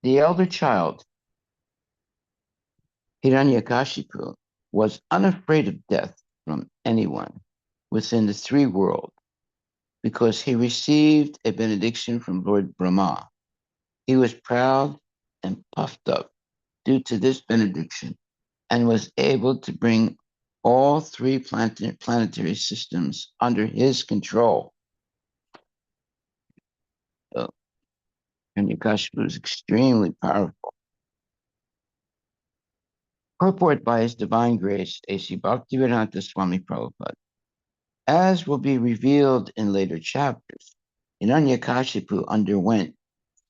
The elder child, Hiranyakashipu, was unafraid of death from anyone within the three worlds because he received a benediction from Lord Brahma. He was proud and puffed up due to this benediction and was able to bring all three planetary systems under his control. So, Hiranyakashipu was extremely powerful. Purport by His Divine Grace, A.C. Bhaktivedanta Swami Prabhupada. As will be revealed in later chapters, Hiranyakashipu underwent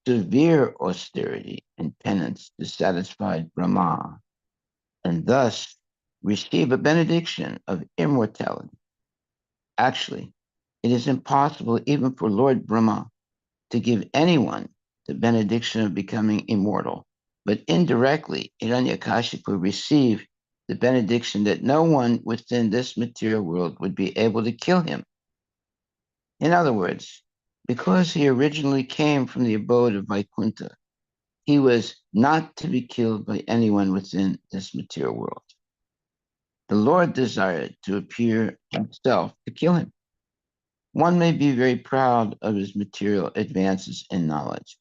severe austerity and penance to satisfy Brahma, and thus receive a benediction of immortality. Actually, it is impossible even for Lord Brahma to give anyone the benediction of becoming immortal, but indirectly, Hiranyakashipu received the benediction that no one within this material world would be able to kill him. In other words, because he originally came from the abode of Vaikuntha, he was not to be killed by anyone within this material world. The Lord desired to appear himself to kill him. One may be very proud of his material advances in knowledge,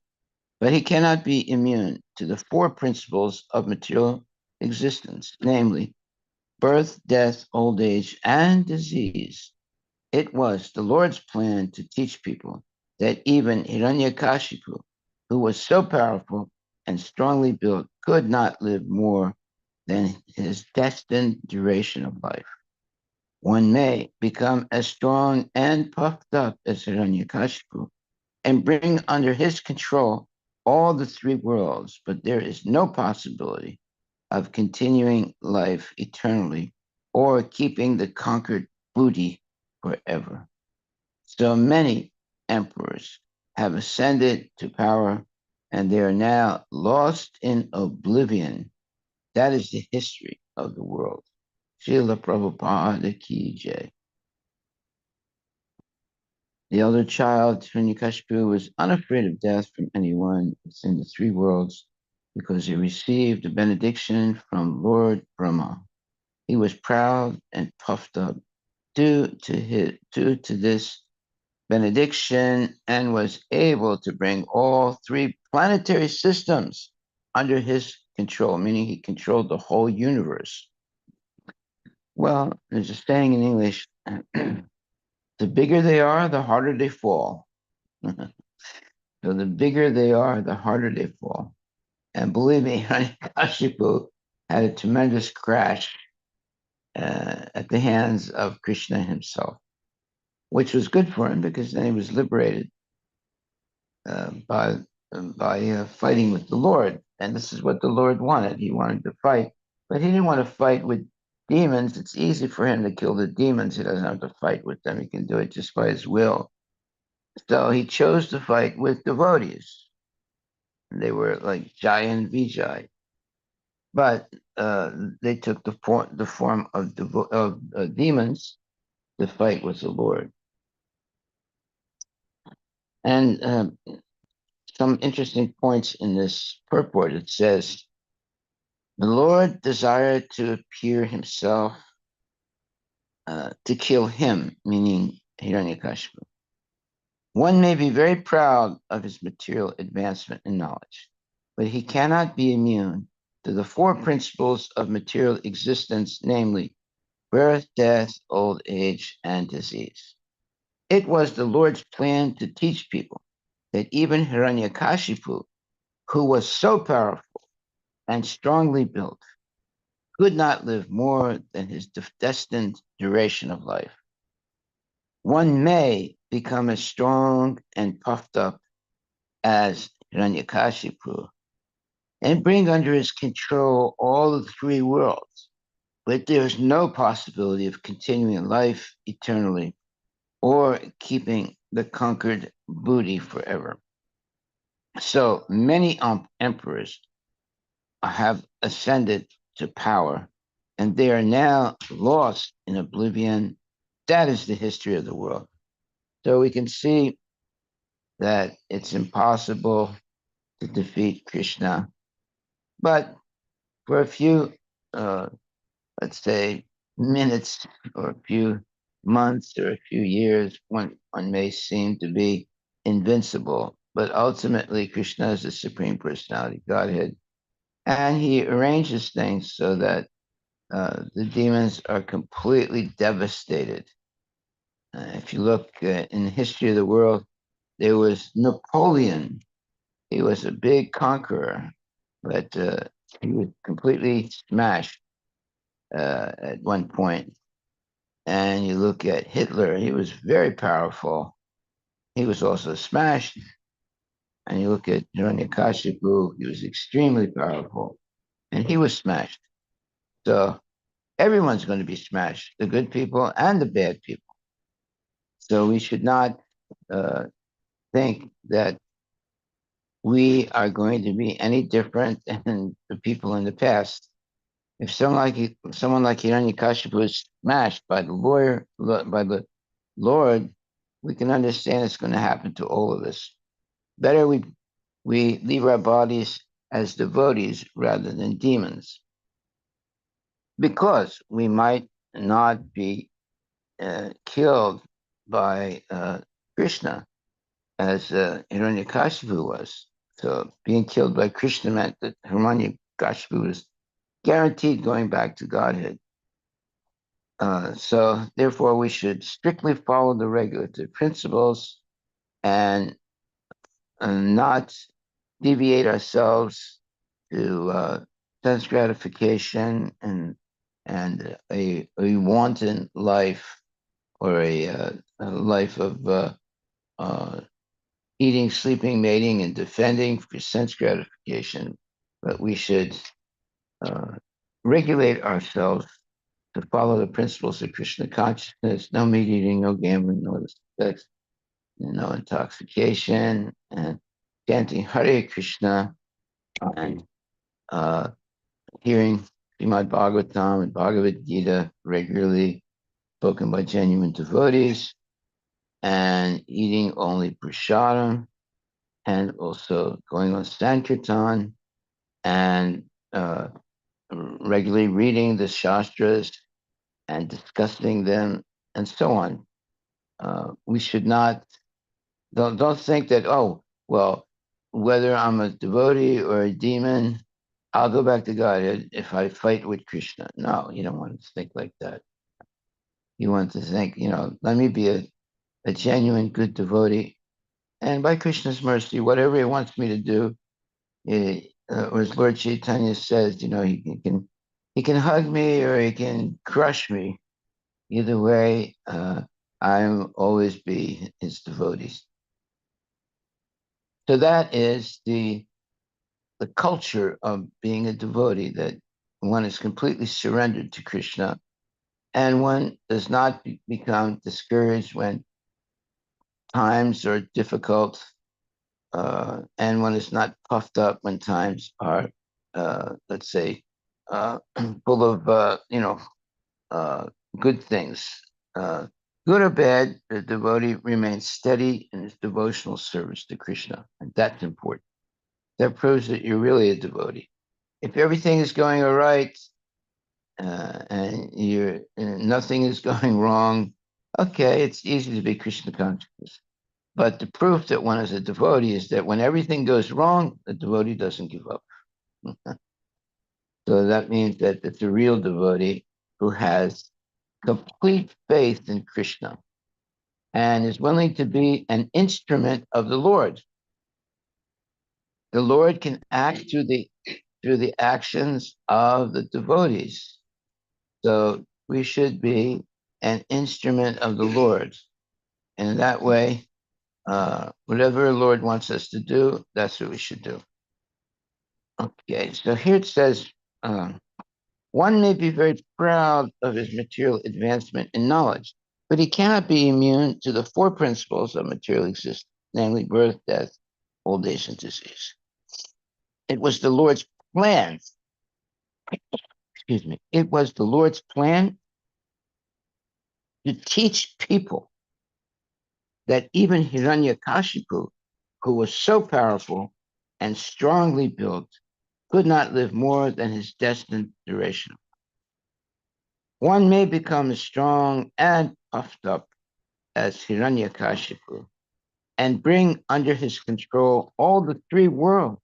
but he cannot be immune to the four principles of material existence, namely birth, death, old age, and disease. It was the Lord's plan to teach people that even Hiranyakashipu, who was so powerful and strongly built, could not live more than his destined duration of life. One may become as strong and puffed up as Hiranyakashipu and bring under his control all the three worlds, but there is no possibility of continuing life eternally or keeping the conquered booty forever. So many emperors have ascended to power and they are now lost in oblivion. That is the history of the world. Srila Prabhupada Ki Jai. The elder child, Hiranyakashipu, was unafraid of death from anyone within the three worlds because he received a benediction from Lord Brahma. He was proud and puffed up due to this benediction and was able to bring all three planetary systems under his control, meaning he controlled the whole universe. Well, there's a saying in English, the bigger they are, the harder they fall. So the bigger they are, the harder they fall. And believe me, Hiranyakashipu had a tremendous crash at the hands of Krishna himself, which was good for him because then he was liberated by fighting with the Lord. And this is what the Lord wanted. He wanted to fight, but he didn't want to fight with demons. It's easy for him to kill the demons. He doesn't have to fight with them. He can do it just by his will. So he chose to fight with devotees. They were like Jai and Vijay. But they took the form of demons to fight with the Lord. And some interesting points in this purport. It says, the Lord desired to appear himself to kill him, meaning Hiranyakashipu. One may be very proud of his material advancement in knowledge, but he cannot be immune to the four principles of material existence, namely birth, death, old age, and disease. It was the Lord's plan to teach people that even Hiranyakashipu, who was so powerful and strongly built, could not live more than his destined duration of life. One may become as strong and puffed up as Hiranyakashipu and bring under his control all the three worlds, but there's no possibility of continuing life eternally or keeping the conquered booty forever. So many emperors have ascended to power, and they are now lost in oblivion. That is the history of the world. So we can see that it's impossible to defeat Krishna. But for a few, uh, let's say, minutes or a few months or a few years, one may seem to be invincible. But ultimately, Krishna is the Supreme Personality, Godhead, and he arranges things so that the demons are completely devastated. If you look in the history of the world, there was Napoleon. He was a big conqueror, but he was completely smashed at one point. And you look at Hitler, he was very powerful. He was also smashed. And you look at Hiranyakashipu, he was extremely powerful, and he was smashed. So everyone's going to be smashed, the good people and the bad people. So we should not uh, think that we are going to be any different than the people in the past. If someone like Hiranyakashipu was smashed by the Lord, we can understand it's going to happen to all of us. Better we leave our bodies as devotees rather than demons, because we might not be killed by Krishna as Hiranyakashipu was. So being killed by Krishna meant that Hiranyakashipu was guaranteed going back to Godhead. So therefore, we should strictly follow the regulative principles and, not deviate ourselves to sense gratification and a wanton life, or a life of uh, eating, sleeping, mating, and defending for sense gratification. But we should uh, regulate ourselves to follow the principles of Krishna consciousness: no meat eating, no gambling, no sex, no intoxication, and chanting Hare Krishna, and uh, hearing Srimad Bhagavatam and Bhagavad Gita regularly spoken by genuine devotees, and eating only prasadam, and also going on Sankirtan, and regularly reading the Shastras and discussing them, and so on. We should not, don't think that, oh, well, whether I'm a devotee or a demon, I'll go back to Godhead if I fight with Krishna. No, you don't want to think like that. You want to think, let me be a genuine good devotee. And by Krishna's mercy, whatever he wants me to do, or as Lord Chaitanya says, he can hug me or he can crush me. Either way, I'll always be his devotees. So that is the culture of being a devotee, that one is completely surrendered to Krishna, and one does not become discouraged when times are difficult, and one is not puffed up when times are, let's say, full of, good things. Uh, Good or bad, the devotee remains steady in his devotional service to Krishna, and that's important. That proves that you're really a devotee. If everything is going all right, and nothing is going wrong, okay, it's easy to be Krishna conscious. But the proof that one is a devotee is that when everything goes wrong, the devotee doesn't give up. So that means that it's a real devotee who has complete faith in Krishna and is willing to be an instrument of the Lord. The Lord can act through the actions of the devotees. So we should be an instrument of the Lord. And in that way, whatever the Lord wants us to do, that's what we should do. Okay, so here it says, one may be very proud of his material advancement in knowledge, but he cannot be immune to the four principles of material existence, namely birth, death, old age, and disease. It was the Lord's plan, excuse me, it was the Lord's plan to teach people that even Hiranyakashipu, who was so powerful and strongly built, could not live more than his destined duration. One may become as strong and puffed up as Hiranyakashipu and bring under his control all the three worlds,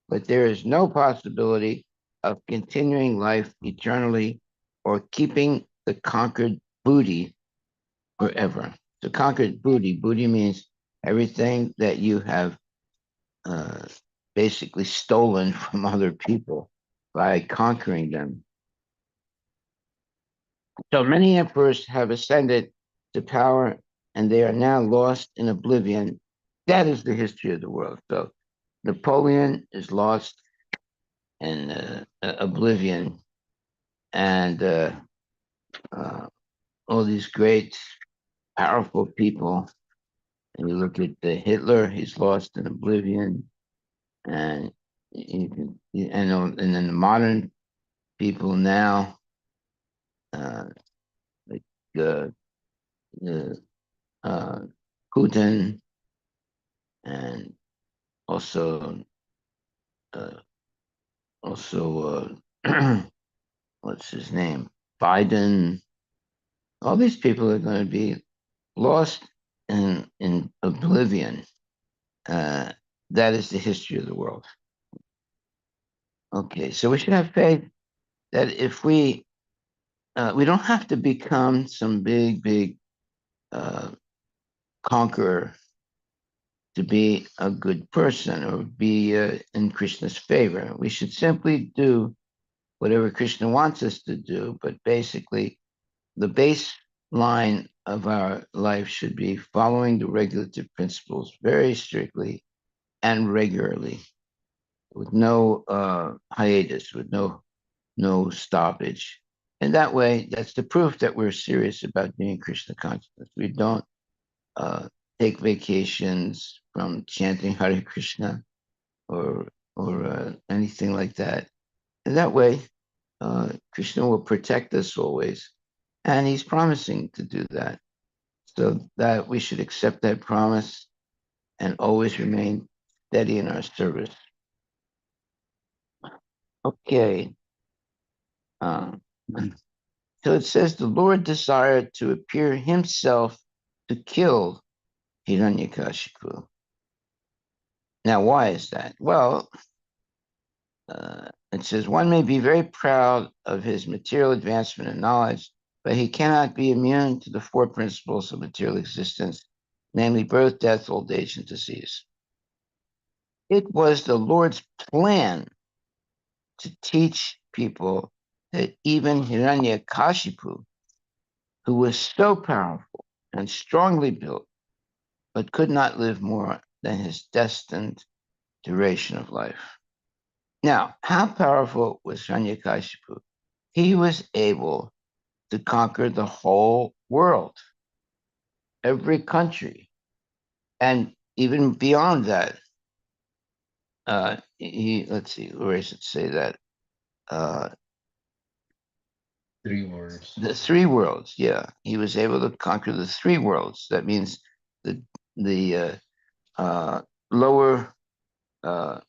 but there is no possibility of continuing life eternally or keeping the conquered booty forever. So conquered booty means everything that you have uh, basically stolen from other people by conquering them. So many emperors have ascended to power and they are now lost in oblivion. That is the history of the world. So Napoleon is lost in oblivion, and uh, all these great, powerful people. And you look at Hitler; he's lost in oblivion, and and then the modern people now, uh, like uh, uh, uh, Putin, and also uh, also what's his name, Biden. All these people are going to be lost in oblivion. Uh, that is the history of the world. Okay, so we should have faith that if we don't have to become some big uh, conqueror to be a good person or be in Krishna's favor. We should simply do whatever Krishna wants us to do, but basically the baseline of our life should be following the regulative principles very strictly and regularly, with no hiatus, with no stoppage. And that way, that's the proof that we're serious about being Krishna consciousness. We don't uh, take vacations from chanting Hare Krishna or anything like that. And that way, Krishna will protect us always, and He's promising to do that. So that we should accept that promise and always remain steady in our service. Okay. Um, so it says the Lord desired to appear Himself to kill Hiranyakashipu. Now, why is that? Well, it says one may be very proud of his material advancement and knowledge, but he cannot be immune to the four principles of material existence, namely birth, death, old age, and disease. It was the Lord's plan to teach people that even Hiranyakashipu, who was so powerful and strongly built, but could not live more than his destined duration of life. Now, how powerful was Hiranyakashipu? He was able to conquer the whole world, every country, and even beyond that. Let's see, where does it say that? Uh, Three words. the three worlds. Yeah, he was able to conquer the three worlds. That means the the lower uh,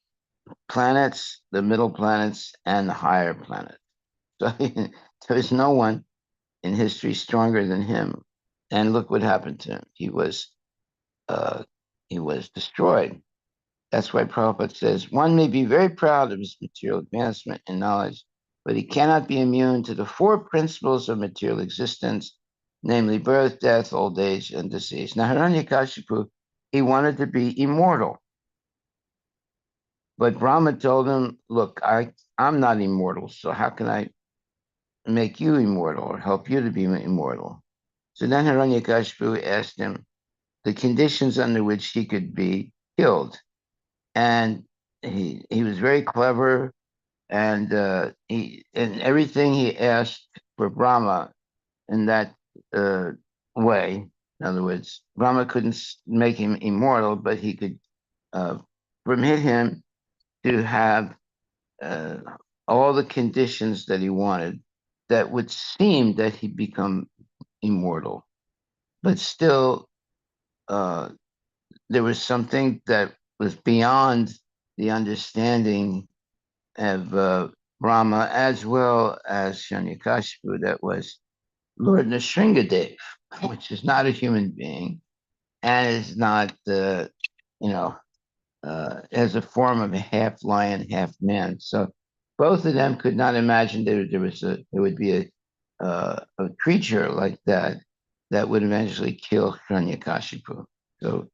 planets, the middle planets, and the higher planets. So there's no one in history stronger than him. And look what happened to him. Uh, he was destroyed. That's why Prabhupada says one may be very proud of his material advancement and knowledge, but he cannot be immune to the four principles of material existence, namely birth, death, old age, and disease. Now, Hiranyakashipu, he wanted to be immortal, but Brahma told him, "Look, I'm not immortal, so how can I make you immortal or help you to be immortal?" So then Hiranyakashipu asked him the conditions under which he could be killed. And he was very clever, and he and everything he asked for Brahma in that uh, way. In other words, Brahma couldn't make him immortal, but he could uh, permit him to have uh, all the conditions that he wanted that would seem that he'd become immortal. But still, uh, there was something that was beyond the understanding of Brahma as well as Hiranyakashipu that was Lord Nrsingadev, which is not a human being and is not, you know, as a form of a half lion, half man. So both of them could not imagine there would be a creature like that that would eventually kill Hiranyakashipu. So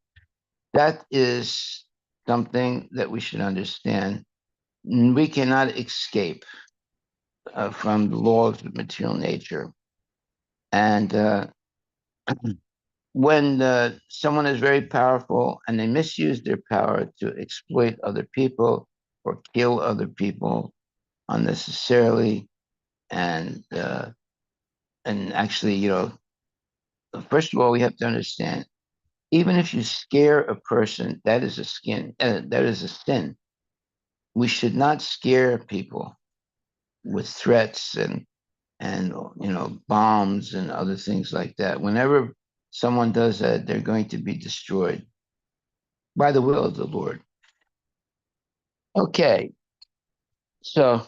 that is something that we should understand. We cannot escape from the laws of material nature. And when someone is very powerful and they misuse their power to exploit other people or kill other people unnecessarily, and actually, first of all, we have to understand, even if you scare a person, that is that is a sin. We should not scare people with threats and bombs and other things like that. Whenever someone does that, they're going to be destroyed by the will of the Lord. Okay, so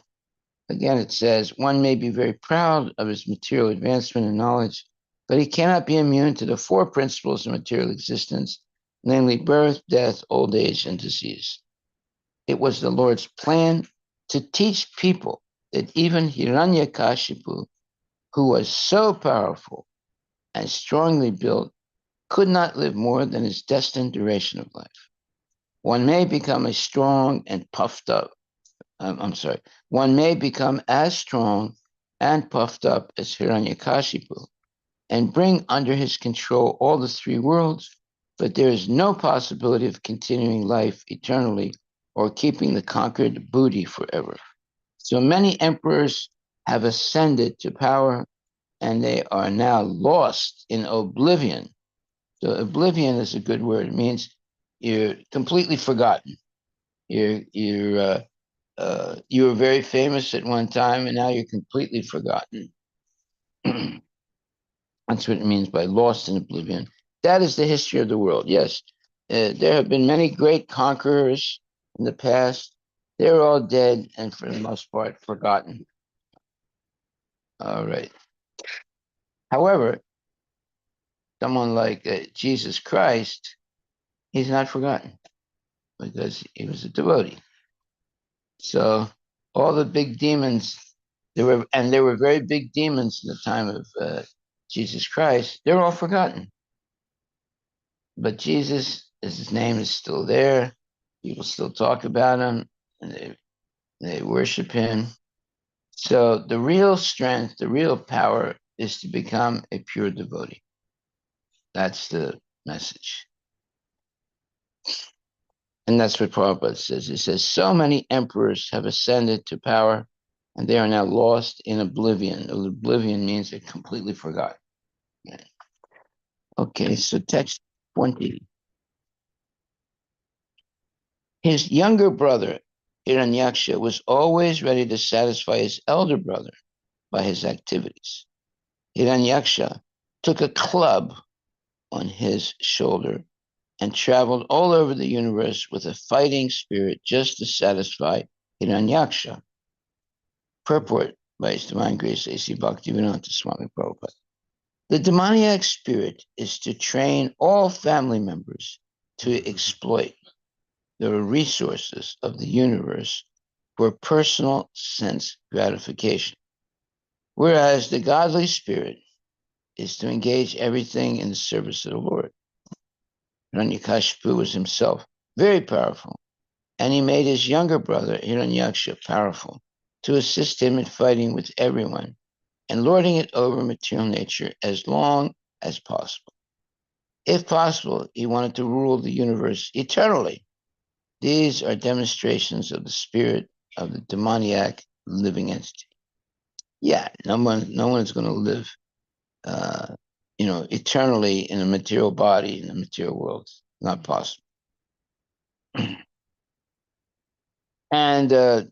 again, it says one may be very proud of his material advancement and knowledge, but he cannot be immune to the four principles of material existence, namely birth, death, old age, and disease. It was the Lord's plan to teach people that even Hiranyakashipu, who was so powerful and strongly built, could not live more than his destined duration of life. One may become a strong and puffed up. One may become as strong and puffed up as Hiranyakashipu and bring under his control all the three worlds, but there is no possibility of continuing life eternally or keeping the conquered booty forever. So many emperors have ascended to power and they are now lost in oblivion. So oblivion is a good word. It means you're completely forgotten. You were very famous at one time, and now you're completely forgotten. That's what it means by lost in oblivion. That is the history of the world. Yes, there have been many great conquerors in the past. They're all dead and, for the most part, forgotten. All right. However, someone like Jesus Christ, he's not forgotten because he was a devotee. So all the big demons, there were very big demons in the time of Jesus Christ. They're all forgotten. But Jesus, his name is still there. People still talk about him, and they worship him. So the real strength, the real power is to become a pure devotee. That's the message. And that's what Prabhupada says. He says, so many emperors have ascended to power and they are now lost in oblivion. Oblivion means they're completely forgotten. Okay, so text 20. His younger brother, Hiranyaksha, was always ready to satisfy his elder brother by his activities. Hiranyaksha took a club on his shoulder and traveled all over the universe with a fighting spirit just to satisfy Hiranyaksha. Purport by His Divine Grace A.C. Bhaktivedanta Swami Prabhupada. The demoniac spirit is to train all family members to exploit the resources of the universe for personal sense gratification, whereas the godly spirit is to engage everything in the service of the Lord. Hiranyakashipu was himself very powerful, and he made his younger brother Hiranyaksha powerful to assist him in fighting with everyone and lording it over material nature as long as possible. If possible, he wanted to rule the universe eternally. These are demonstrations of the spirit of the demoniac living entity. Yeah, no one is going to live, eternally in a material body in the material world. Not possible. And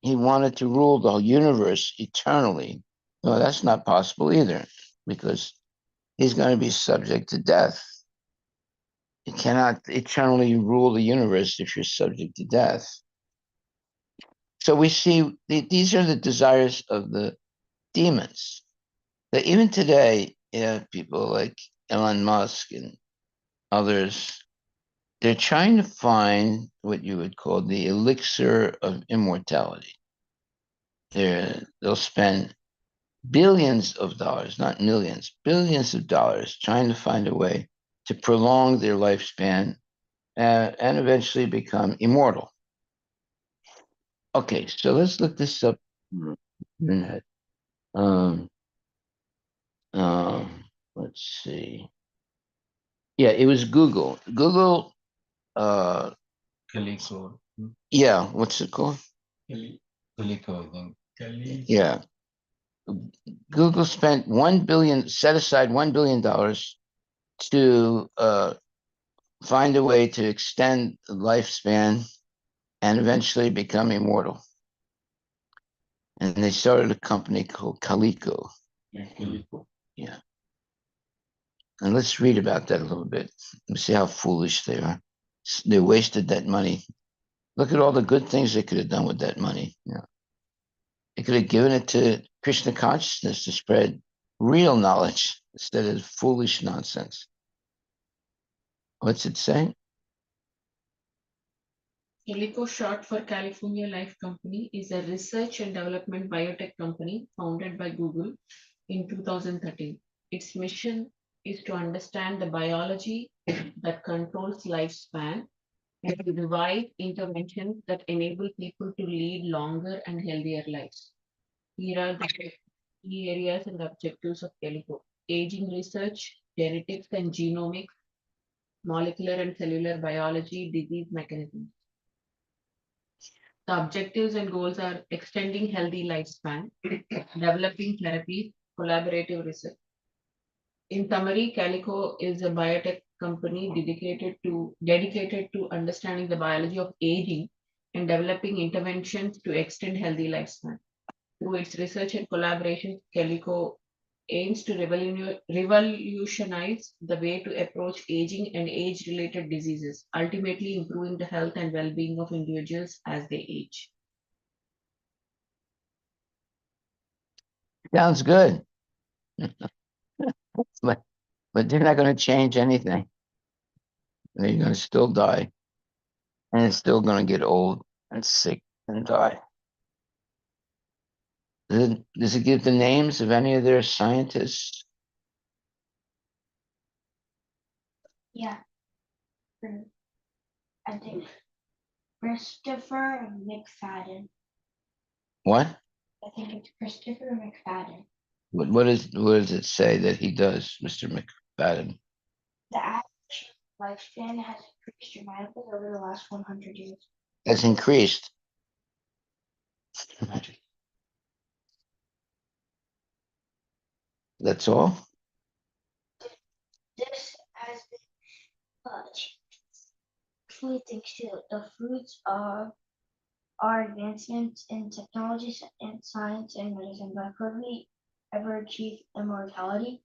he wanted to rule the universe eternally. No, that's not possible either, because he's going to be subject to death. You cannot eternally rule the universe if you're subject to death. So we see these are the desires of the demons. That even today, people like Elon Musk and others, they're trying to find what you would call the elixir of immortality. They'll spend billions of dollars, not millions, billions of dollars, trying to find a way to prolong their lifespan and eventually become immortal. Okay, so let's look this up on the internet. Um, let's see. Yeah, it was Google. Google, Calico. yeah, what's it called? Calico, I think. Yeah. Google spent 1 billion, set aside $1 billion to find a way to extend the lifespan and eventually become immortal. And they started a company called Calico. Calico. Yeah. And let's read about that a little bit. Let's see how foolish they are. They wasted that money. Look at all the good things they could have done with that money. Yeah. They could have given it to Krishna consciousness to spread real knowledge instead of foolish nonsense. What's it saying? Calico, short for California Life Company, is a research and development biotech company founded by Google in 2013. Its mission is to understand the biology that controls lifespan and to devise interventions that enable people to lead longer and healthier lives. Here are the key areas and objectives of Calico: aging research, genetics and genomics, molecular and cellular biology, disease mechanisms. The objectives and goals are extending healthy lifespan, developing therapies, collaborative research. In summary, Calico is a biotech company dedicated to understanding the biology of aging and developing interventions to extend healthy lifespan. Through its research and collaboration, Calico aims to revolutionize the way to approach aging and age-related diseases, ultimately improving the health and well-being of individuals as they age. Sounds good. but, but they're not going to change anything. They're going to still die. And it's still going to get old and sick and die. Does it give the names of any of their scientists? Yeah, I think Christopher McFadden. What? I think it's Christopher McFadden. What does it say that he does, Mr. McFadden? The average lifespan has increased dramatically over the last 100 years. Has increased. That's all? This has been truly thanks to the fruits of our advancements in technology and science and medicine. But could we ever achieve immortality?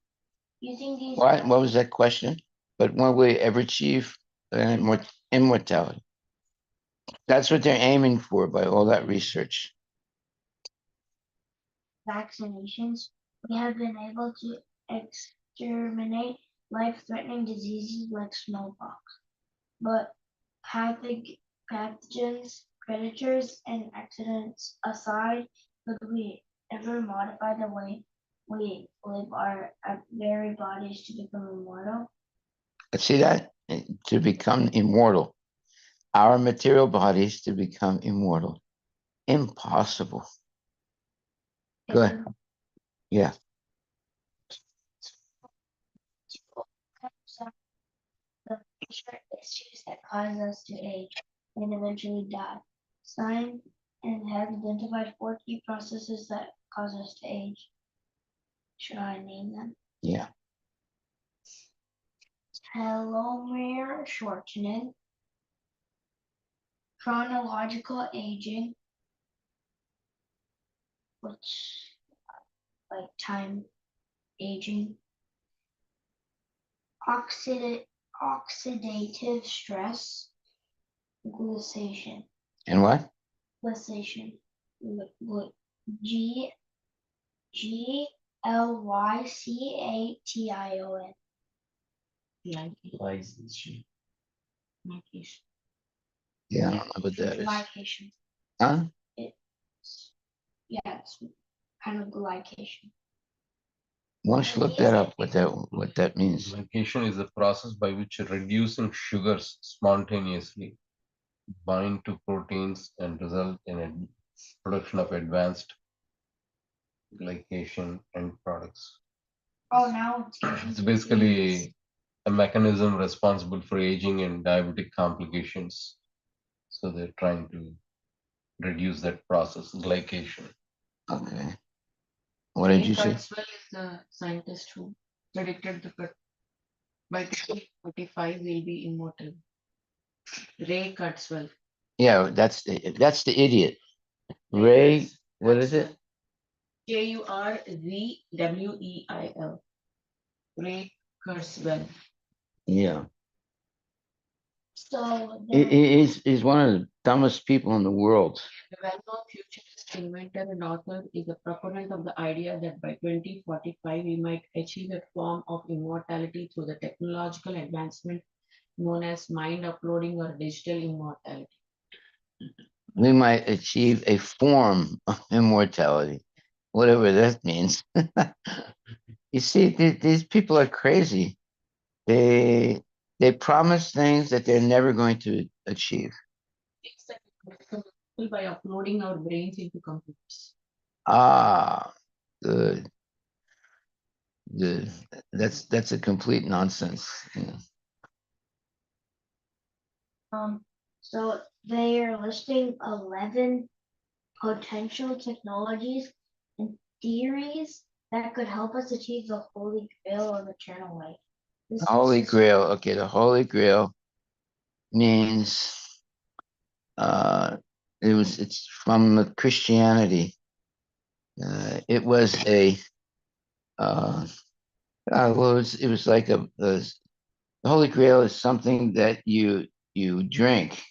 Using these What was that question? But when we ever achieve immortality? That's what they're aiming for by all that research. vaccinations, we have been able to exterminate life-threatening diseases like smallpox. But pathogens, predators, and accidents aside, could we ever modify the way we live our very bodies to become immortal? See that? To become immortal. Our material bodies to become immortal. Impossible. Good. Yeah. The future issues that cause us to age and eventually die. Science and has identified 4 key processes that cause us to age. Should I name them? Yeah. Telomere shortening, chronological aging, which like time aging, oxidative stress, glycation, And what? glycation, G Glycation. Glycation. Yeah, I don't know what that is. Glycation. Huh? It's it's kind of glycation. Why don't you look that up? What that means? Glycation is the process by which reducing sugars spontaneously bind to proteins and result in a production of advanced glycation end products. Oh, now It's basically a mechanism responsible for aging and diabetic complications. So they're trying to reduce that process, glycation. Okay. What did Ray you say? Kurzweil is the scientist who predicted that by 2045 we'll be immortal. Ray Kurzweil. Yeah, that's the idiot. Ray, what is it? Kurzweil. Ray Kurzweil. Yeah. so He's one of the dumbest people in the world. The well-known futurist inventor and author is a proponent of the idea that by 2045 we might achieve a form of immortality through the technological advancement known as mind uploading or digital immortality. We might achieve a form of immortality, whatever that means. You see, these people are crazy. They promise things that they're never going to achieve. Things that we can do by uploading our brains into computers. Ah, good. Good. That's a complete nonsense. Yeah. so they are listing 11 potential technologies and theories that could help us achieve the holy grail of eternal life. This Holy is- Grail. Okay, the Holy Grail means it's from Christianity. It was a well, it was like the Holy Grail is something that you drink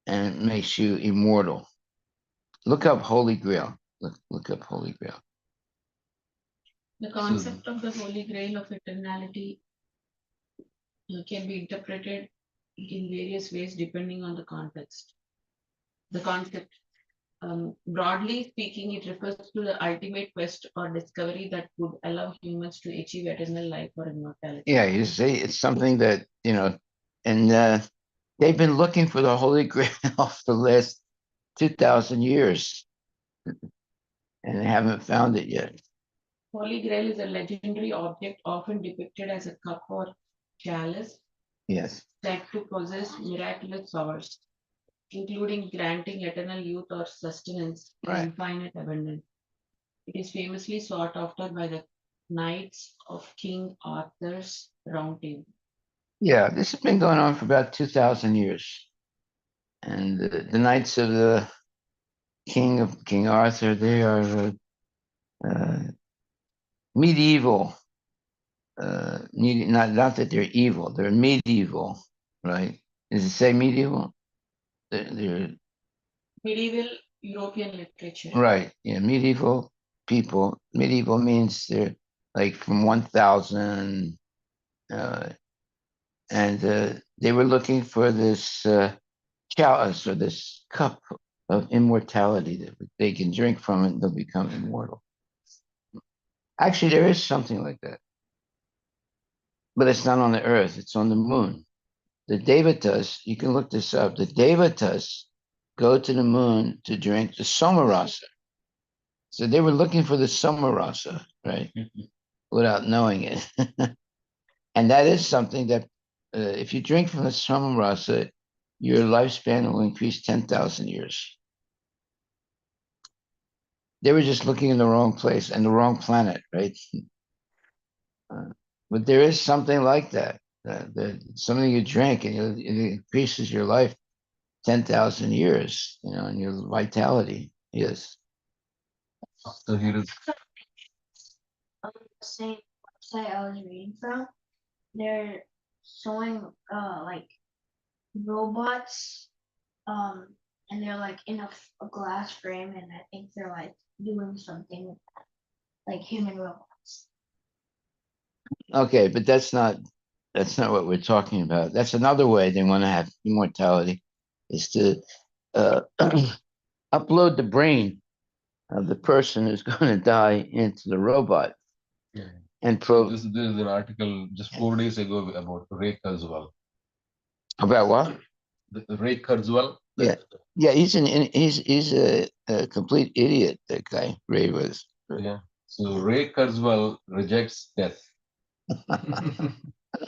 and it makes you immortal. Look up Holy Grail. Look up Holy Grail. The concept of the Holy Grail of eternality can be interpreted in various ways depending on the context. The concept, broadly speaking, it refers to the ultimate quest or discovery that would allow humans to achieve eternal life or immortality. Yeah, you see, it's something that and they've been looking for the Holy Grail for the last 2,000 years, and they haven't found it yet. Holy Grail is a legendary object often depicted as a cup or chalice Yes. said to possess miraculous powers, including granting eternal youth or sustenance in Right. infinite abundance. It is famously sought after by the knights of King Arthur's Round Table. Yeah, this has been going on for about 2,000 years. And the Knights of the King Arthur, they are uh, medieval. Not that they're evil, they're medieval, right? Does it say medieval? They're Medieval European literature. right. Yeah, medieval people. Medieval means they're like from 1,000, and they were looking for this chalice or this cup of immortality that they can drink from it and they'll become immortal. Actually, there is something like that, but it's not on the earth, it's on the moon. The Devatas, you can look this up, the Devatas go to the moon to drink the Somarasa. So they were looking for the Somarasa, right? Without knowing it. And that is something that if you drink from the Somarasa, your lifespan will increase 10,000 years. They were just looking in the wrong place and the wrong planet, right? But there is something like that. Something you drink and it increases your life 10,000 years, and your vitality. Yes. So here is on the same website I was reading from, they're showing like robots, and they're like in a glass frame, and I think they're like doing something with like human robots. Okay, but that's not what we're talking about. That's another way they want to have immortality, is to uh, upload the brain of the person who's going to die into the robot Yeah. and So this is an article just 4 days ago about Ray Kurzweil. about what? Ray Kurzweil. Yeah, yeah, he's a complete idiot. That guy Ray was. Yeah. So Ray Kurzweil rejects death.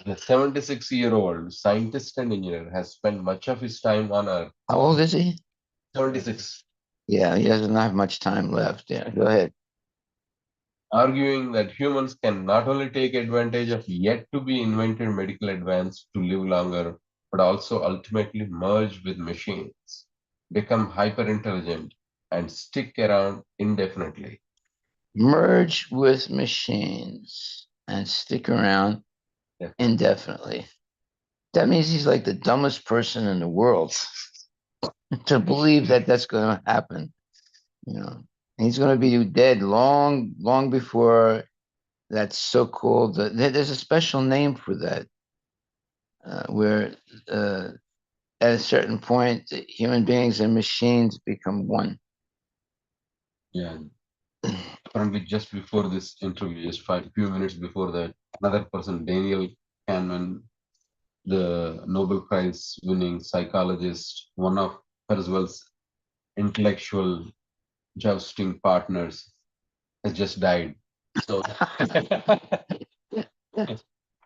The 76-year-old scientist and engineer has spent much of his time on Earth. How old is he? 76. Yeah, he doesn't have much time left. Yeah, go ahead. Arguing that humans can not only take advantage of yet to be invented medical advance to live longer, but also ultimately merge with machines, become hyper intelligent, and stick around indefinitely. Merge with machines and stick around Yeah. indefinitely. That means he's like the dumbest person in the world to believe that that's going to happen. You know, he's going to be dead long, long before that's so-called. There's a special name for that, where uh, at a certain point, human beings and machines become one. Yeah. Apparently, just before this interview, just few minutes before that, another person, Daniel Kahneman, the Nobel Prize winning psychologist, one of Kurzweil's intellectual jousting partners, has just died. So,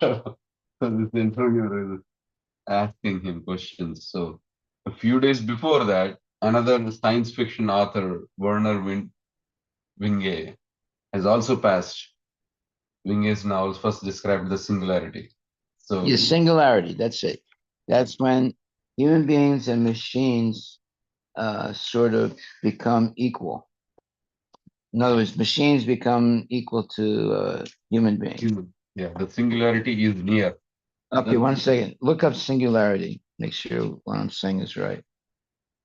so this interviewer is asking him questions. So a few days before that, another science fiction author, Werner Winge, has also passed. Winge's novels first described the singularity. So Yeah, singularity. That's it. That's when human beings and machines sort of become equal. In other words, machines become equal to human beings. yeah, the singularity is near. Okay, 1 second. Look up singularity. Make sure what I'm saying is right.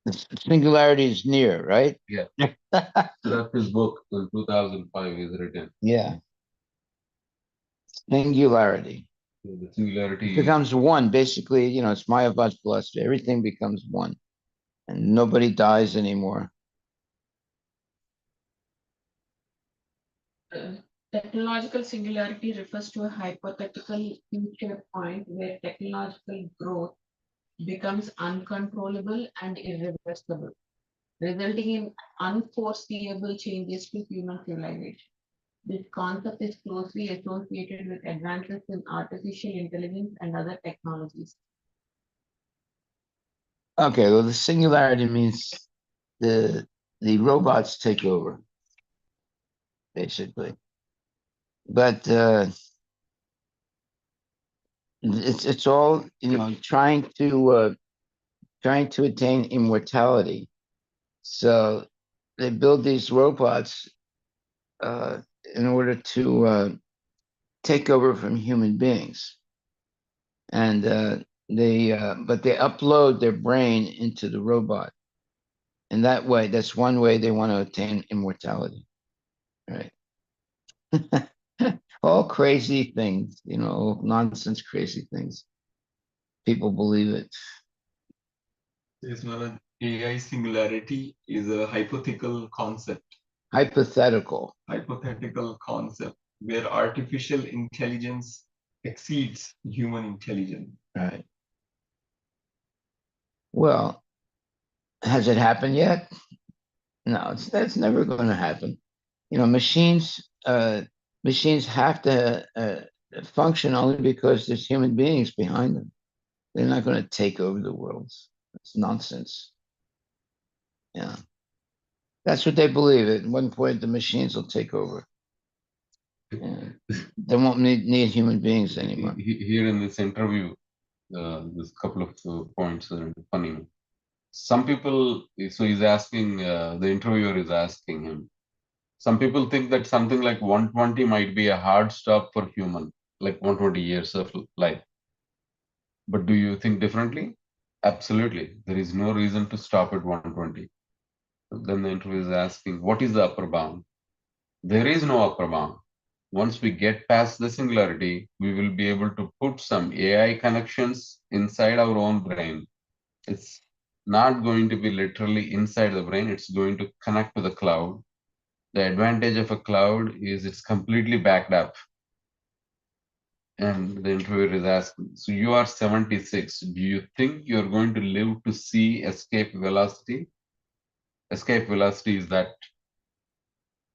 The singularity is near, right? Yeah. So that's his book in 2005 is written. Yeah. Singularity. The singularity It becomes one. Basically, it's Mayavad's philosophy. Everything becomes one, and nobody dies anymore. Technological singularity refers to a hypothetical future point where technological growth becomes uncontrollable and irreversible, resulting in unforeseeable changes to human civilization. This concept is closely associated with advances in artificial intelligence and other technologies. Okay, well, the singularity means the the robots take over, basically. But it's all trying to attain immortality. So they build these robots uh, in order to take over from human beings, and but they upload their brain into the robot, and that's one way they want to attain immortality, right? All crazy things, all nonsense, crazy things. People believe it. This one, AI singularity is a Hypothetical. hypothetical concept where artificial intelligence exceeds human intelligence. Right. Well, has it happened yet? No, that's never going to happen. Machines have to function only because there's human beings behind them. They're not going to take over the world. It's nonsense. Yeah, that's what they believe. At one point, the machines will take over. Yeah. They won't need human beings anymore. Here in this interview, there's a couple of points that are funny. Some people, so he's asking, the interviewer is asking him, some people think that something like 120 might be a hard stop for human, like 120 years of life. But do you think differently? Absolutely. There is no reason to stop at 120. Then the interviewer is asking, what is the upper bound? There is no upper bound. Once we get past the singularity, we will be able to put some AI connections inside our own brain. It's not going to be literally inside the brain, it's going to connect to the cloud. The advantage of a cloud is it's completely backed up. And the interviewer is asking, so you are 76. Do you think you're going to live to see escape velocity? Escape velocity is that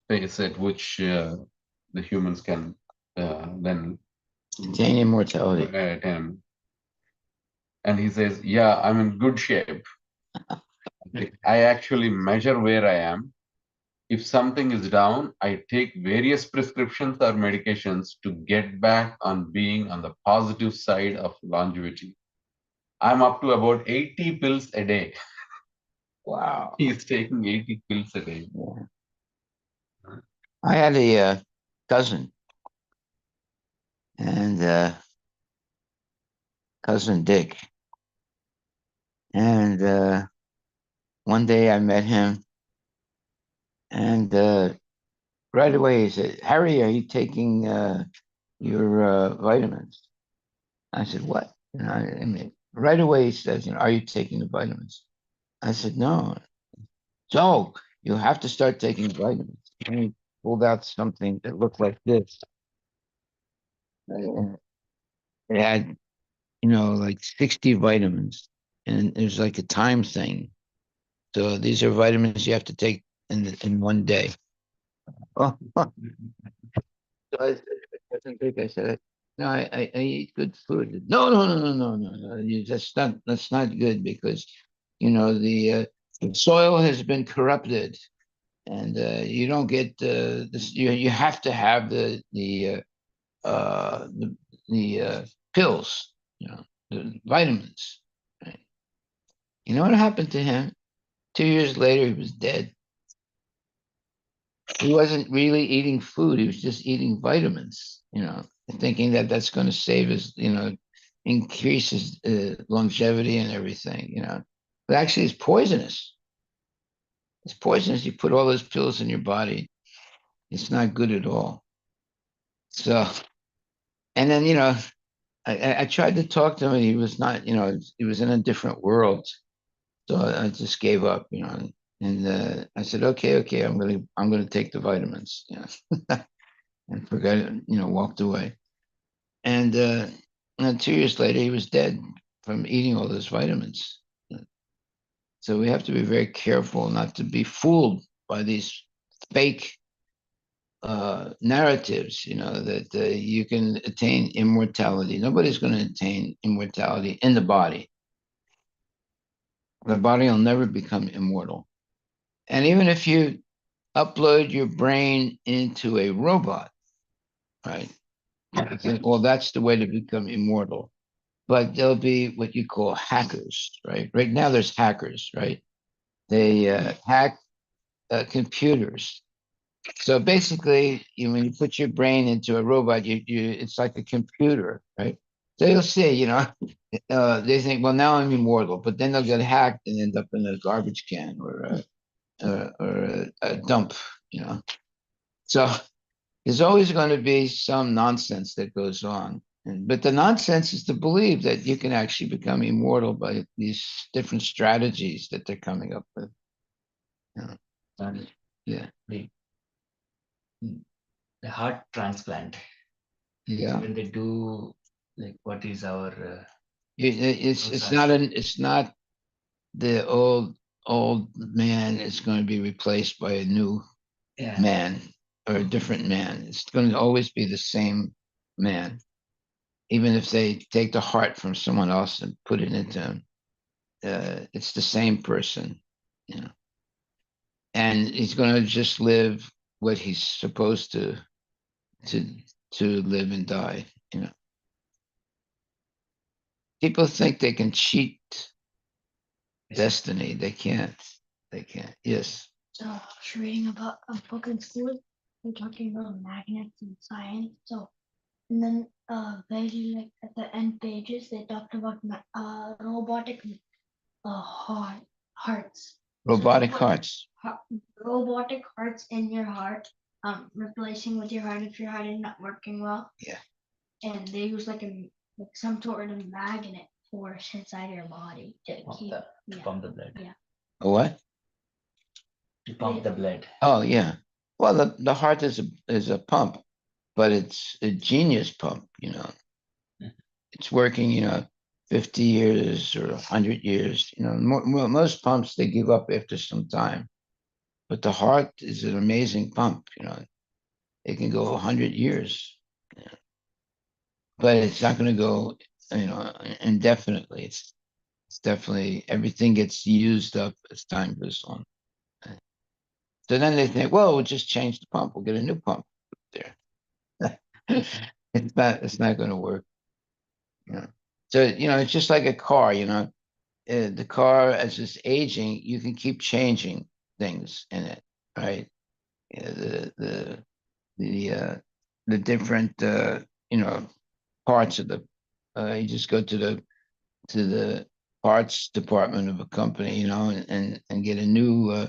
pace at which the humans can then Attain immortality. attain. And he says, yeah, I'm in good shape. I actually measure where I am. If something is down, I take various prescriptions or medications to get back on being on the positive side of longevity. I'm up to about 80 pills a day. Wow. He's taking 80 pills a day. Yeah. I had a cousin, and cousin Dick, and one day I met him, and right away he said, "Harry, are you taking your vitamins?" I said, "What?" I mean, right away he says, "Are you taking the vitamins?" I said, "No." So you have to start taking vitamins. And he pulled out something that looked like this. And it had, like 60 vitamins, and there's like a time thing. So these are vitamins you have to take in one day. Oh, so I said, no, I eat good food. No, no, no, no, no, no, no. That's not good because the soil has been corrupted, and you don't get this. You have to have the pills, the vitamins. Right? You know what happened to him? 2 years later, he was dead. He wasn't really eating food. He was just eating vitamins, thinking that that's going to save his, increase his longevity and everything, But actually, it's poisonous. It's poisonous. You put all those pills in your body. It's not good at all. So, and then, I tried to talk to him, and he was not, he was in a different world. So I just gave up, and I said, okay, I'm gonna take the vitamins, and forgot it, walked away. And then 2 years later, he was dead from eating all those vitamins. So we have to be very careful not to be fooled by these fake narratives, that you can attain immortality. Nobody's going to attain immortality in the body. The body will never become immortal. And even if you upload your brain into a robot, right? You think, well, that's the way to become immortal. But there'll be what you call hackers, right? Right now, there's hackers, right? They hack computers. So basically, when you put your brain into a robot, it's like a computer, right? So you'll see, they think, well, now I'm immortal, but then they'll get hacked and end up in a garbage can or a dump, So there's always going to be some nonsense that goes on. But the nonsense is to believe that you can actually become immortal by these different strategies that they're coming up with. And Yeah. the heart transplant. Yeah. When they do, like, what is our it's not the old man is going to be replaced by a new man or a different man. It's going to always be the same man, even if they take the heart from someone else and put it into him. It's the same person, and he's going to just live what he's supposed to to live and die. People think they can cheat destiny. They can't. They can't. Yes. So I was reading about a book in school. They're talking about magnets and science. So, and then basically like at the end pages they talked about robotic hearts. Robotic So, hearts. robotic hearts in your heart, replacing with your heart if your heart is not working well. Yeah. And they use like some sort of magnet force inside your body to keep To pump the blood. Yeah. A what? To pump the blood. Oh yeah. Well, the heart is a pump, but it's a genius pump. Mhm. It's working. 50 years or 100 years. Most pumps they give up after some time, but the heart is an amazing pump. It can go 100 years, but it's not going to go, indefinitely. It's definitely everything gets used up as time goes on. So then they think, well, we'll just change the pump. We'll get a new pump there. It's not going to work. So it's just like a car. The car as it's aging, you can keep changing things in it, right? The different parts of the. You just go to the parts department of a company, and get a new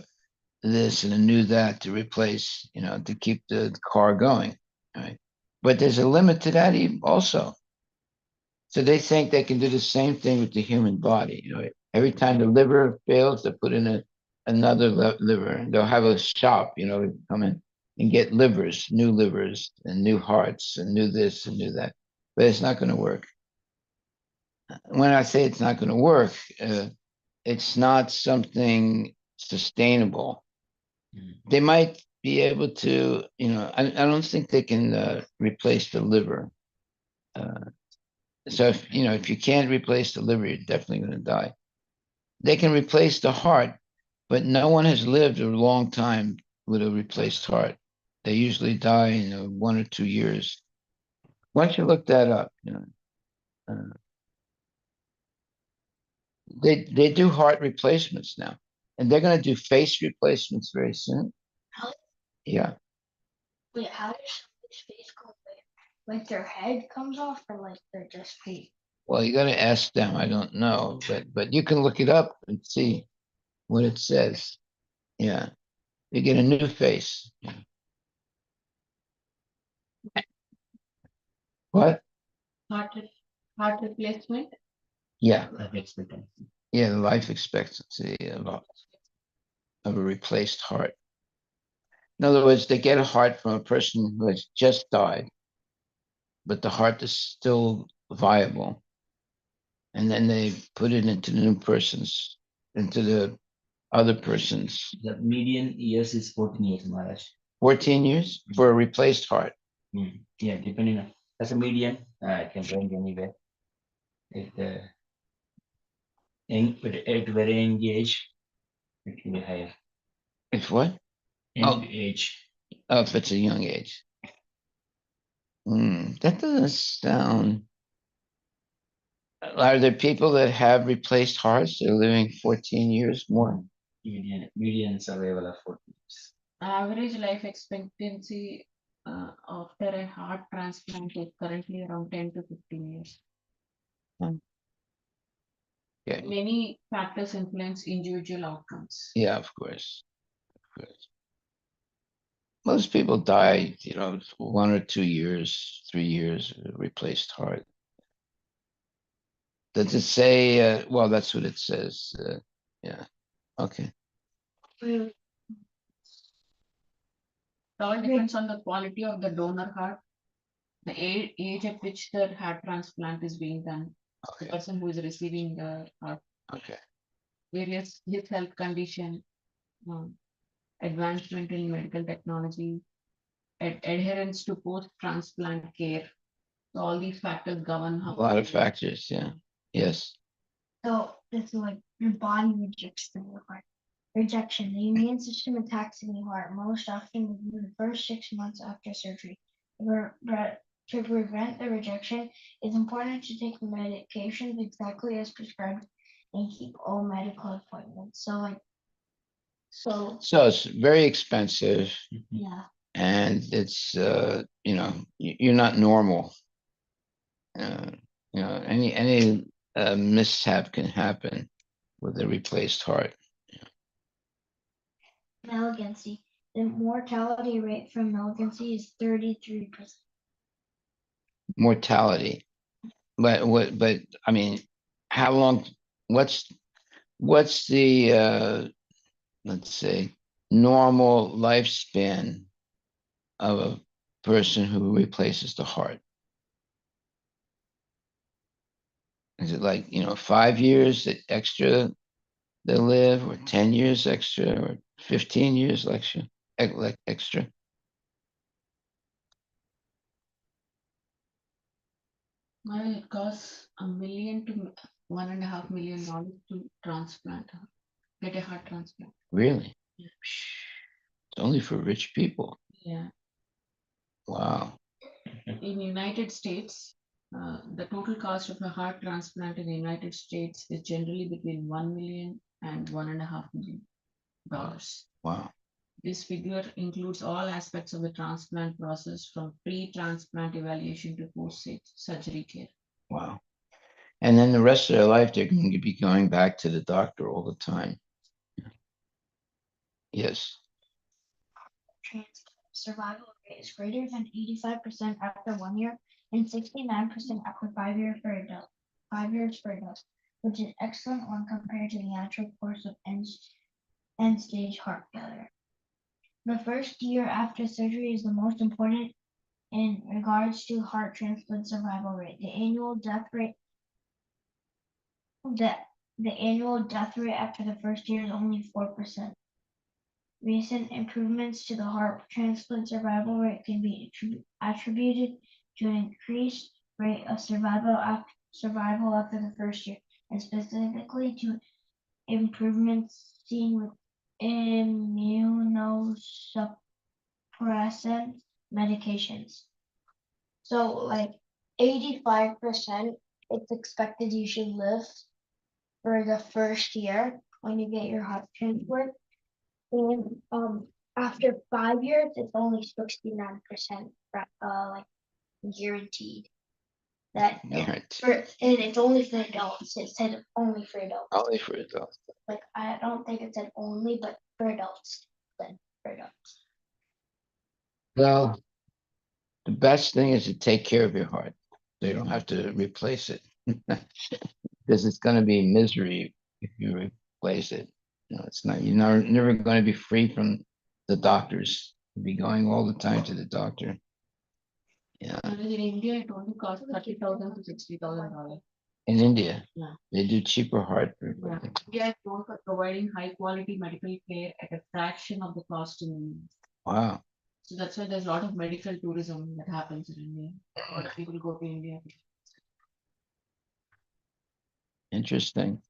this and a new that to replace, to keep the car going, right? But there's a limit to that also. So they think they can do the same thing with the human body. Every time the liver fails, they put in another liver, and they'll have a shop. Come in and get new livers, and new hearts, and new this and new that. But it's not going to work. When I say it's not going to work, it's not something sustainable. They might be able to, I don't think they can replace the liver. So if you can't replace the liver, you're definitely going to die. They can replace the heart, but no one has lived a long time with a replaced heart. They usually die in 1 or 2 years. Why don't you look that up? Uh, they do heart replacements now, and they're going to do face replacements very soon. How, Yeah. wait, how does somebody's face go away? Like their head comes off, or like they're just feet? Well, you got to ask them. I don't know, but you can look it up and see what it says. Yeah, you get a new face. What? Heart, heart replacement. Yeah, Life expectancy. yeah, the life expectancy of a replaced heart. In other words, they get a heart from a person who has just died, but the heart is still viable. And then they put it into the new person's, into the other person's. The median years is 14 years, Maharaj. 14 years for a replaced heart. Yeah, depending on as a median, it can range anywhere. If the at very young age, it can be higher. If what? Young age. Oh, if it's a young age. That doesn't sound. Are there people that have replaced hearts? They're living 14 years more. Median survival of 14 years. Average life expectancy after a heart transplant is currently around 10 to 15 years. Okay. Many factors influence individual outcomes. Yeah, of course. Most people die, 1 or 2 years, 3 years, replaced heart. Does it say? Well, that's what it says. Yeah. Okay. It all depends on the quality of the donor heart, the age at which the heart transplant is being done, the Okay. person who is receiving the heart, Okay. various his health condition, advancement in medical technology, adherence to post-transplant care. So all these factors govern A how. lot of factors. Yeah. Yes. So it's like your body rejects the new heart. Rejection. The immune system attacks the new heart most often within the first 6 months after surgery. To prevent the rejection, it's important to take medications exactly as prescribed and keep all medical appointments. So So it's very expensive, yeah. and it's you're not normal. Uh, any mishap can happen with a replaced heart. Malignancy. The mortality rate from malignancy is 33%. Mortality, but what? But I mean, how long? What's the let's say normal lifespan of a person who replaces the heart? Is it like 5 years extra they live, or 10 years extra, or 15 years extra? Like extra? Well, it costs $1 million to $1.5 million to get a heart transplant. Really? Yeah. It's only for rich people. Yeah. Wow. In United States, the total cost of a heart transplant in the United States is generally between $1 million and $1.5 million. Wow. This figure includes all aspects of the transplant process from pre-transplant evaluation to post-surgery care. Wow. And then the rest of their life, they're going to be going back to the doctor all the time. Yes. Transplant survival rate is greater than 85% after 1 year and 69% after 5 years for adults. 5 years for adults, which is excellent when compared to the natural course of end-stage heart failure. The first year after surgery is the most important in regards to heart transplant survival rate. The annual death rate after the first year is only 4%. Recent improvements to the heart transplant survival rate can be attributed to an increased rate of survival after the first year, and specifically to improvements seen with immunosuppressant medications. So like 85%, it's expected you should live for the first year when you get your heart transplant. And after 5 years, it's only 69% like guaranteed. And it's only for adults. It said only for adults. Only for adults. Like I don't think it said only, but for adults. Then for adults. Well, the best thing is to take care of your heart. So you don't have to replace it. Because it's going to be misery if you replace it. It's not. You're never going to be free from the doctors. You'll be going all the time to the doctor. Yeah. Whereas in India, it only costs $30,000 to $60,000. In India, Yeah. they do cheaper heart. Yeah. India is known for providing high quality medical care at a fraction of the cost in India. Wow. So that's why there's a lot of medical tourism that happens in India. People go to India. Interesting.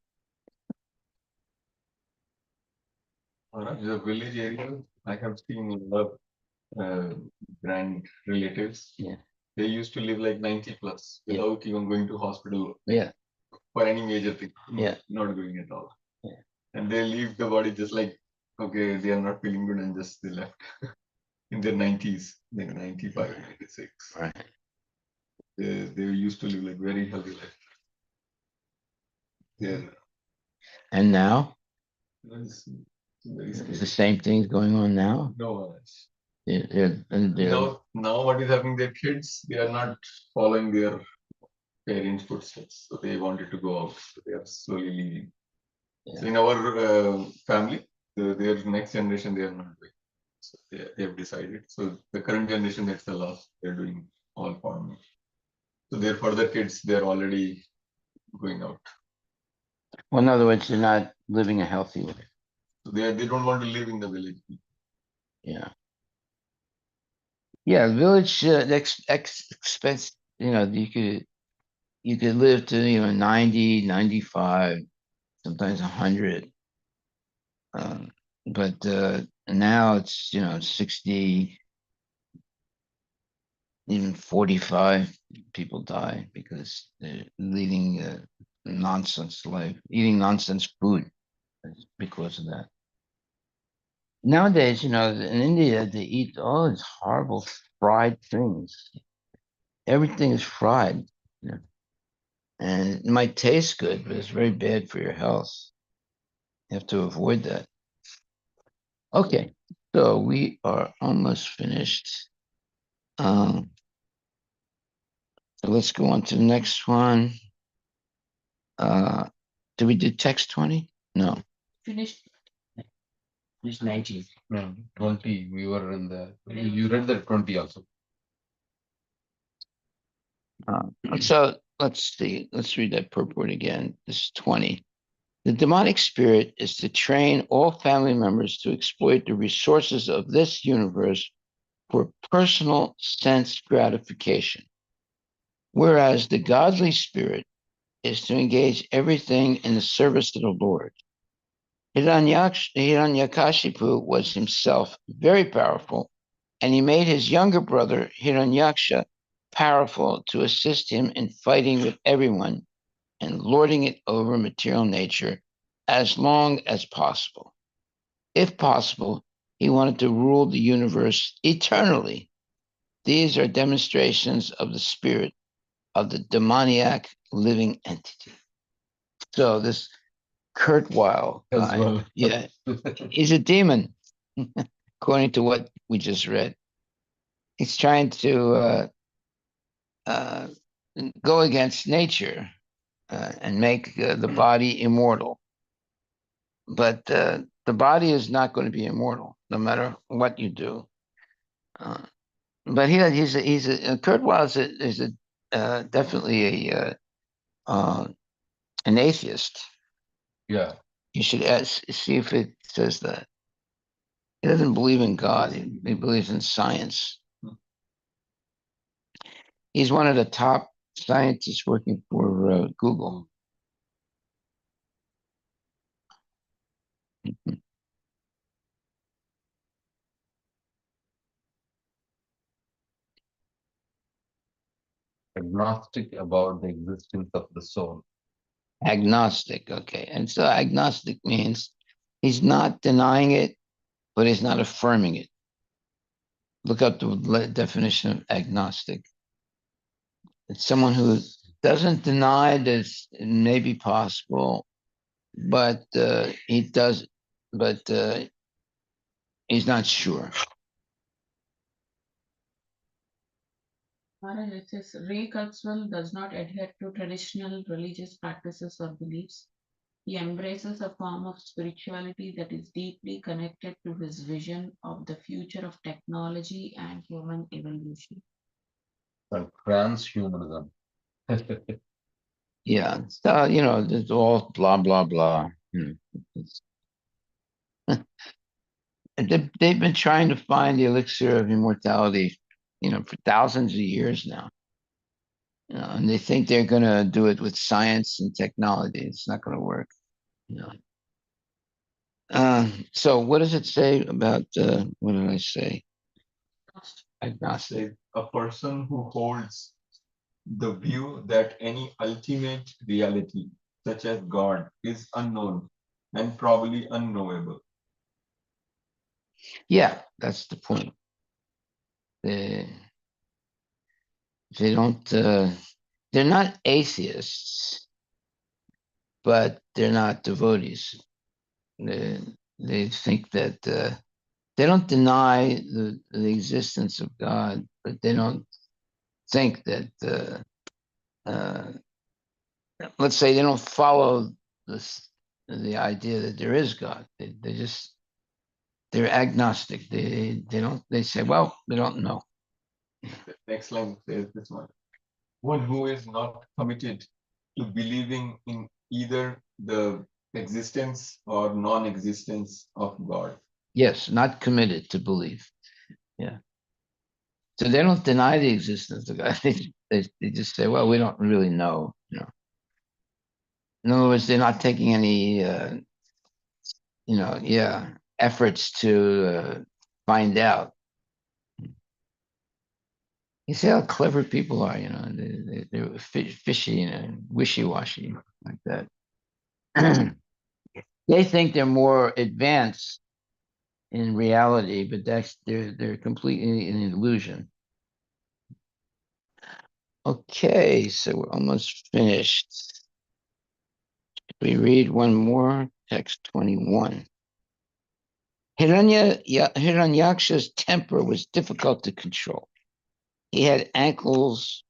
Maharaj, the village area, I have seen a lot of grand relatives. Yeah. They used to live like 90 plus Yeah. without even going to hospital Yeah. for any major thing. Yeah. Not going at all. Yeah. And they leave the body just like, okay, they are not feeling good and just they left in their 90s, like 95, 96. Right. They used to live like very healthy life. Yeah. And now, It's very it's scary. the same things going on now. No, Maharaj. Now, what is happening? Their kids, they are not following their parents' footsteps. So they wanted to go out. So they are slowly leaving. Yeah. So in our family, their next generation, they are not doing. So they have decided. So the current generation, that's the last. They're doing all farming. So their further kids, they're already going out. Well, in other words, they're not living a healthy life. So they don't want to live in the village. Yeah. Yeah, village expense. You could live to 90, 95, sometimes 100. But now it's 60, even 45 people die because they're leading a nonsense life, eating nonsense food because of that. Nowadays, in India, they eat all these horrible fried things. Everything is fried. Yeah. And it might taste good, but it's very bad for your health. You have to avoid that. Okay, so we are almost finished. So let's go on to the next one. Did we do text 20? No. Finished. It's 19. No, 20. We were in the. You read the 20 also. So let's see. Let's read that purport again. This is 20. The demonic spirit is to train all family members to exploit the resources of this universe for personal sense gratification, whereas the godly spirit is to engage everything in the service of the Lord. Hiranyakashipu was himself very powerful, and he made his younger brother Hiranyaksha powerful to assist him in fighting with everyone and lording it over material nature as long as possible. If possible, he wanted to rule the universe eternally. These are demonstrations of the spirit of the demoniac living entity. So this Kurt Weil As guy, well. yeah, he's a demon, according to what we just read. He's trying to uh, go against nature and make the body immortal. But the body is not going to be immortal, no matter what you do. But Kurt Weill is definitely an atheist. Yeah. You should see if it says that. He doesn't believe in God. He believes in science. He's one of the top scientists working for Google. Agnostic about the existence of the soul. Agnostic, okay. And so agnostic means he's not denying it, but he's not affirming it. Look up the definition of agnostic. It's someone who doesn't deny that it may be possible, but he does, but he's not sure. Maharaj, it says Ray Kurzweil does not adhere to traditional religious practices or beliefs. He embraces a form of spirituality that is deeply connected to his vision of the future of technology and human evolution. Transhumanism. Yeah, so it's all blah blah blah. They've been trying to find the elixir of immortality, for thousands of years now. And they think they're going to do it with science and technology. It's not going to work. So what does it say about what did I say? Agnostic. A person who holds the view that any ultimate reality, such as God, is unknown and probably unknowable. Yeah, that's the point. They don't. They're not atheists, but they're not devotees. They think that they don't deny the existence of God, but they don't think that. Let's say they don't follow the idea that there is God. They're agnostic. They say, well, they don't know. The next line says this one who is not committed to believing in either the existence or non-existence of God. Yes, not committed to belief. Yeah. So they don't deny the existence of God. They just say, well, we don't really know. In other words, they're not taking any, efforts to find out. You see how clever people are, they're fishy and wishy-washy like that. They think they're more advanced in reality, but they're completely an illusion. Okay, so we're almost finished. We read one more, text 21. Hiranyaksha's temper was difficult to control. He had anklets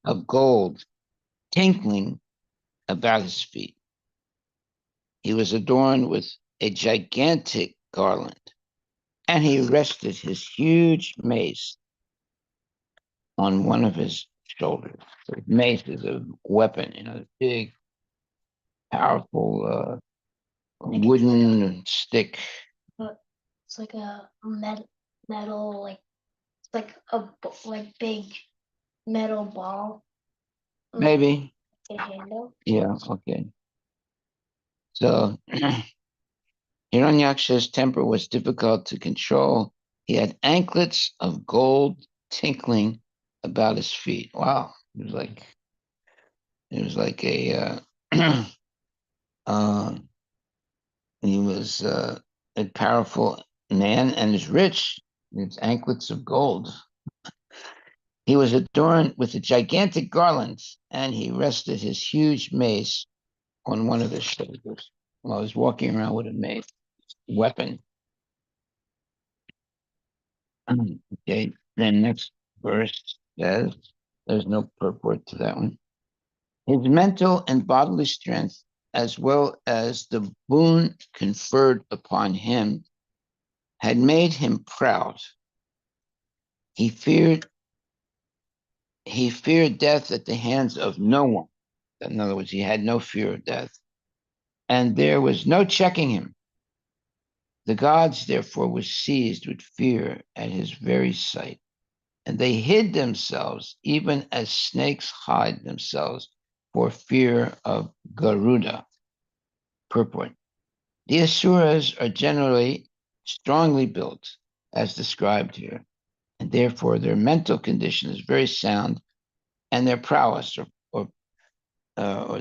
of gold tinkling about his feet. He was adorned with a gigantic garland, and he rested his huge mace on one of his shoulders. So mace is a weapon, big, powerful wooden stick. It's like a metal, like it's like a like big metal ball. Maybe. A handle. Yeah, okay. So Hiranyaksha's temper was difficult to control. He had anklets of gold tinkling about his feet. Wow. It was like uh, he was a powerful man and is rich. His anklets of gold. He was adorned with a gigantic garland, and he rested his huge mace on one of his shoulders while he was walking around with a mace weapon. Okay, then next verse says, there's no purport to that one. His mental and bodily strength, as well as the boon conferred upon him, had made him proud. He feared death at the hands of no one. In other words, he had no fear of death, and there was no checking him. The gods, therefore, were seized with fear at his very sight, and they hid themselves, even as snakes hide themselves for fear of Garuda. Purport. The Asuras are generally strongly built, as described here, and therefore their mental condition is very sound, and their prowess or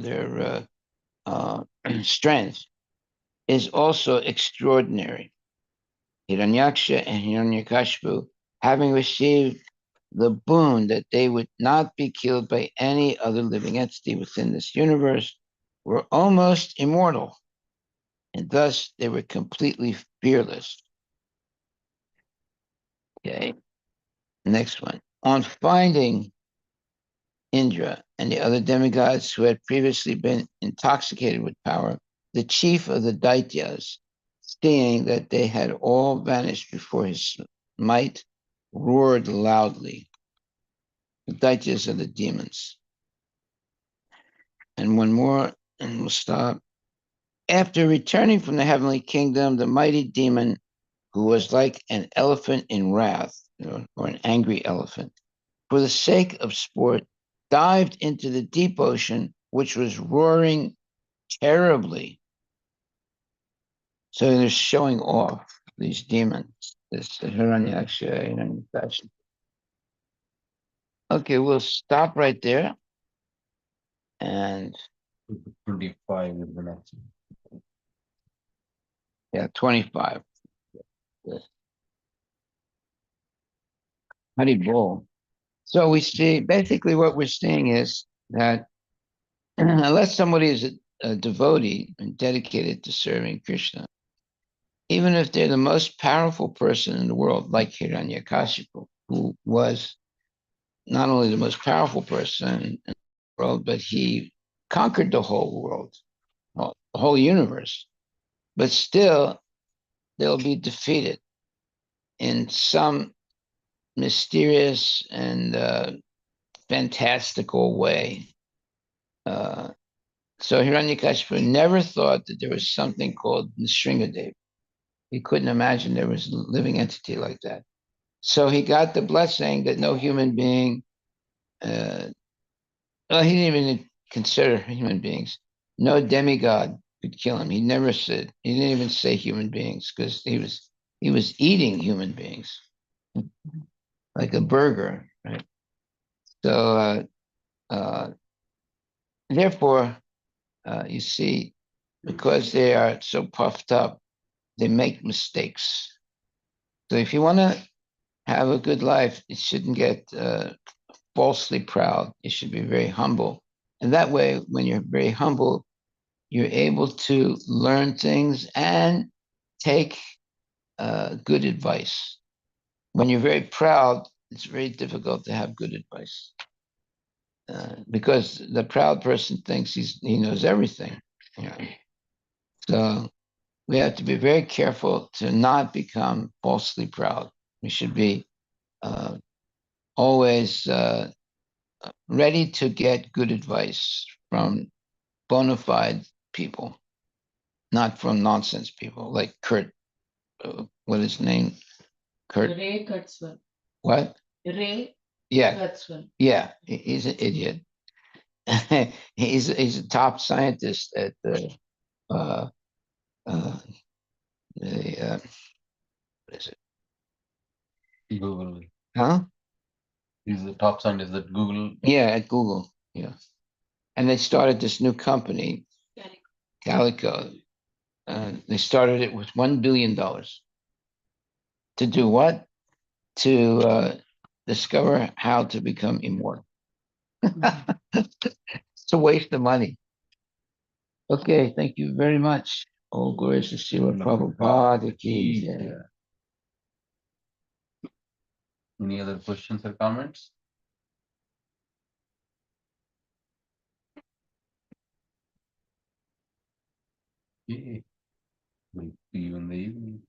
their strength is also extraordinary. Hiranyaksha and Hiranyakashipu, having received the boon that they would not be killed by any other living entity within this universe, were almost immortal, and thus they were completely fearless. Okay, next one. On finding Indra and the other demigods who had previously been intoxicated with power, the chief of the Daityas, seeing that they had all vanished before his might, roared loudly. The Daityas are the demons. And one more, and we'll stop. After returning from the heavenly kingdom, the mighty demon, who was like an elephant in wrath, or an angry elephant, for the sake of sport, dived into the deep ocean, which was roaring terribly. So they're showing off these demons, this Hiranyaksha, Hiranyakashipu. Okay, we'll stop right there. And 25 is the next. yeah, 25. Haribol. So we see, basically what we're seeing is that unless somebody is a devotee and dedicated to serving Krishna, even if they're the most powerful person in the world, like Hiranyakashipu, who was not only the most powerful person in the world, but he conquered the whole world, the whole universe. But still, they'll be defeated in some mysterious and fantastical way. So Hiranyakashipu never thought that there was something called Nrsingadev. He couldn't imagine there was a living entity like that. So he got the blessing that no human being, uh, well, he didn't even consider human beings. No demigod could kill him. He never said, he didn't even say human beings because he was eating human beings like a burger, right? So therefore, you see, because they are so puffed up, they make mistakes. So if you want to have a good life, it shouldn't get falsely proud. You should be very humble. And that way, when you're very humble, you're able to learn things and take good advice. When you're very proud, it's very difficult to have good advice because the proud person thinks he knows everything. You know? So we have to be very careful to not become falsely proud. We should be always ready to get good advice from bona fide people, not from nonsense people like Kurt. What is his name? Kurt. Ray Kurzweil. What? Ray Yeah, Kurzweil. yeah. He's an idiot. he's a top scientist at uh, uh, the what is it? Google. Huh? He's the top scientist at Google. Yeah, at Google. Yeah, and they started this new company, Calico. They started it with $1 billion to do what? To discover how to become immortal. It's a waste of money. Okay, thank you very much. All glories to Srila Prabhupada ki jai. Any other questions or comments? Okay. We'll see you in the evening.